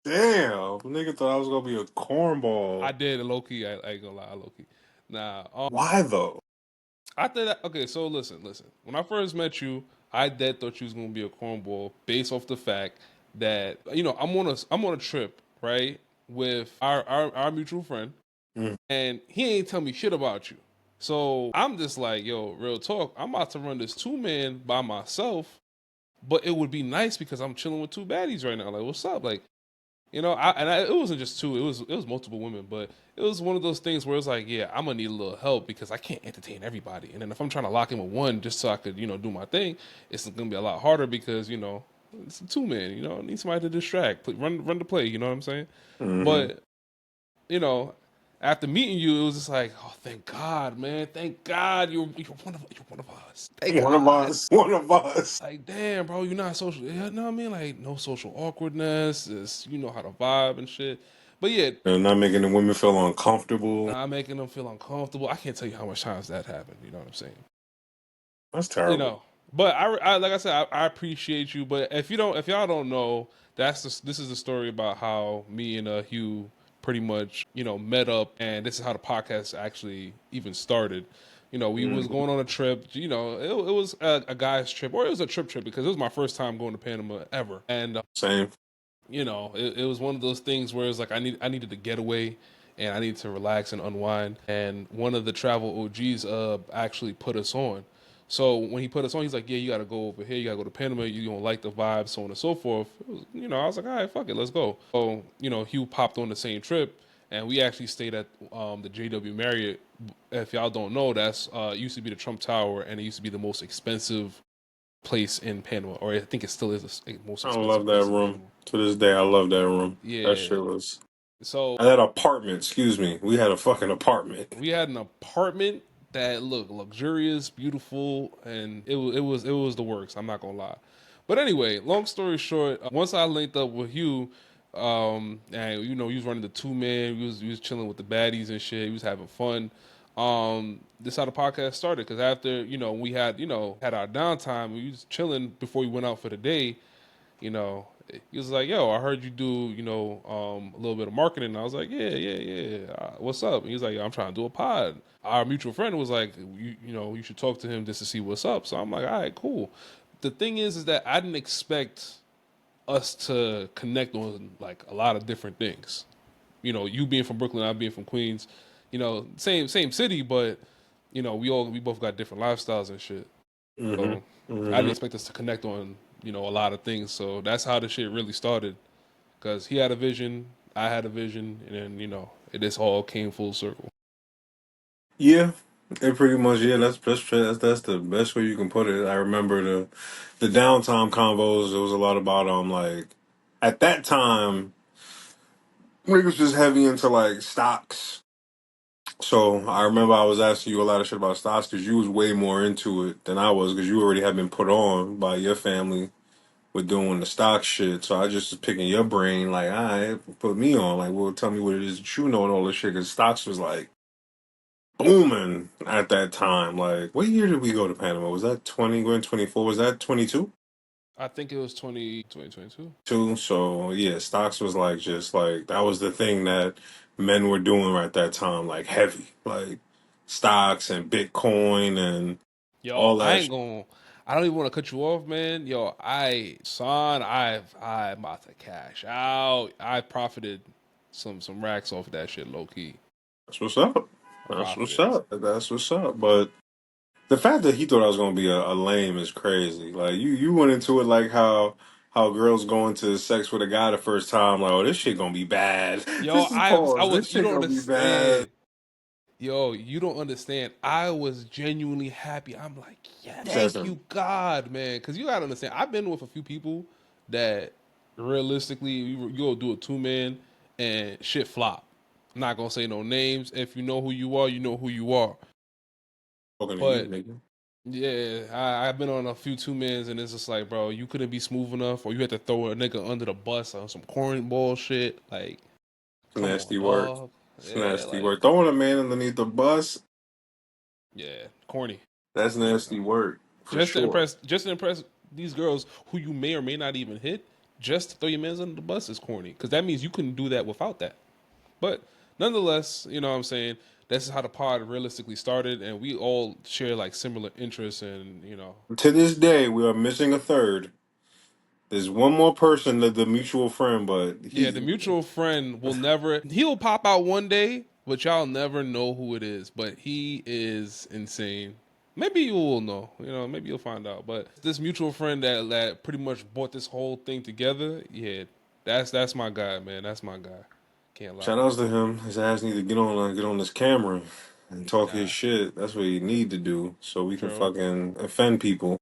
Damn, nigga thought I was gonna be a cornball. I did low key. I ain't gonna lie, low key. Nah, Why though? I think that okay. So listen. When I first met you, I dead thought you was gonna be a cornball based off the fact that I'm on a trip right with our mutual friend, Mm. and he ain't tell me shit about you. So I'm just like, yo, real talk. I'm about to run this 2-man by myself, but it would be nice because I'm chilling with two baddies right now. Like, what's up? Like, it wasn't just two. It was multiple women, but it was one of those things where it's like, yeah, I'm gonna need a little help because I can't entertain everybody. And then if I'm trying to lock in with one just so I could, do my thing, it's gonna be a lot harder because it's a 2-man. I need somebody to distract, run the play. You know what I'm saying? Mm-hmm. But you know, after meeting you, it was just like, oh, thank God, man, thank God, you're one of us. Thank One of God. us. One of us. Like, damn, bro, you're not social. You know what I mean? Like, no social awkwardness. You know how to vibe and shit. But yeah, And not making the women feel uncomfortable. not making them feel uncomfortable. I can't tell you how much times that happened. You know what I'm saying? That's You terrible. know. But I like I said, I appreciate you. But if y'all don't know, this is a story about how me and Hugh pretty much met up, and this is how the podcast actually even started. We was Mm-hmm. going on a trip. It was a guy's trip, or it was a trip because it was my first time going to Panama ever, and Same. it was one of those things where it's like I needed to get away and I needed to relax and unwind. And one of the travel OGs actually put us on. So when he put us on, he's like, "Yeah, you got to go over here. You got to go to Panama. You gonna like the vibe, so on and so forth." I was like, "All right, fuck it, let's go." So Hugh popped on the same trip, and we actually stayed at the JW Marriott. If y'all don't know, that's used to be the Trump Tower, and it used to be the most expensive place in Panama, or I think it still is the most I love expensive that place in room. Panama. To this day, I love that room. That Yeah. shit was. So That apartment, excuse me. We had a fucking apartment. we had an apartment that looked luxurious, beautiful, and it was the works. I'm not gonna lie. But anyway, long story short, once I linked up with Hugh, and he was running the 2-man. We was chilling with the baddies and shit. He was having fun. This how the podcast started because after we had our downtime, we was chilling before we went out for the day. you know, he was like, "Yo, I heard you do, a little bit of marketing." And I was like, "Yeah, yeah, yeah. What's up?" And he was like, "I'm trying to do a pod." Our mutual friend was like, you should talk to him just to see what's up." So I'm like, "All right, cool." The thing is that I didn't expect us to connect on like a lot of different things. You being from Brooklyn, I being from Queens. Same city, but we both got different lifestyles and shit. Mm-hmm. So I didn't Mm-hmm. expect us to connect on a lot of things. So that's how the shit really started. Because he had a vision, I had a vision, and then it just all came full circle. Yeah, it pretty much. Yeah, that's the best way you can put it. I remember the downtime convos. It was a lot about like at that time niggas was heavy into like stocks. So I remember I was asking you a lot of shit about stocks because you was way more into it than I was because you already had been put on by your family with doing the stock shit. So I just was picking your brain like, all right, put me on. Like, well, tell me what it is that you know and all this shit because stocks was like booming at that time. Like, what year did we go to Panama? Was that 20 going 24? Was that 22? I think it was 2022. Two. So yeah, stocks was like just like that was the thing that men were doing right at that time, like heavy, like stocks and Bitcoin and Yo, all I that. ain't going to I don't even want to cut you off, man. Yo, I'm about to cash out. I profited some racks off of that shit low key. That's what's up. I That's what's profited. up. That's what's up. But the fact that he thought I was gonna be a lame is crazy. Like you went into it like how girls go into sex with a guy the first time, like, oh, this shit gonna be bad. Yo, This is I pause. was This you shit don't gonna be bad. understand. Yo, you don't understand. I was genuinely happy. I'm like, yeah, thank Seven. you, God, man. Because you gotta understand, I've been with a few people that realistically, you'll do a 2-man and shit flop. I'm not gonna say no names. If you know who you are, you know who you are. Talking to you, But nigga. yeah, I've been on a few 2-mans, and it's just like, bro, you couldn't be smooth enough, or you had to throw a nigga under the bus on some cornball shit. Like, come on, Nasty work. dog. It's Yeah, nasty like, work. Throwing a man underneath the bus, yeah, corny. that's nasty work for just to sure. impress just to impress these girls who you may or may not even hit. just to throw your man's under the bus is corny because that means you couldn't do that without that. But nonetheless, you know what I'm saying? This is how the pod realistically started, and we all share like similar interests, and To this day, we are missing a third. There's one more person that the mutual friend, but yeah, the mutual friend will never. He'll pop out one day, but y'all never know who it is. But he is insane. Maybe you will know. Maybe you'll find out. But this mutual friend that pretty much brought this whole thing together, yeah, that's my guy, man. That's my guy. Can't lie. shout outs to him. His ass need to get on this camera and talk his Nah, shit. That's what he need to do so we can true. fucking offend people.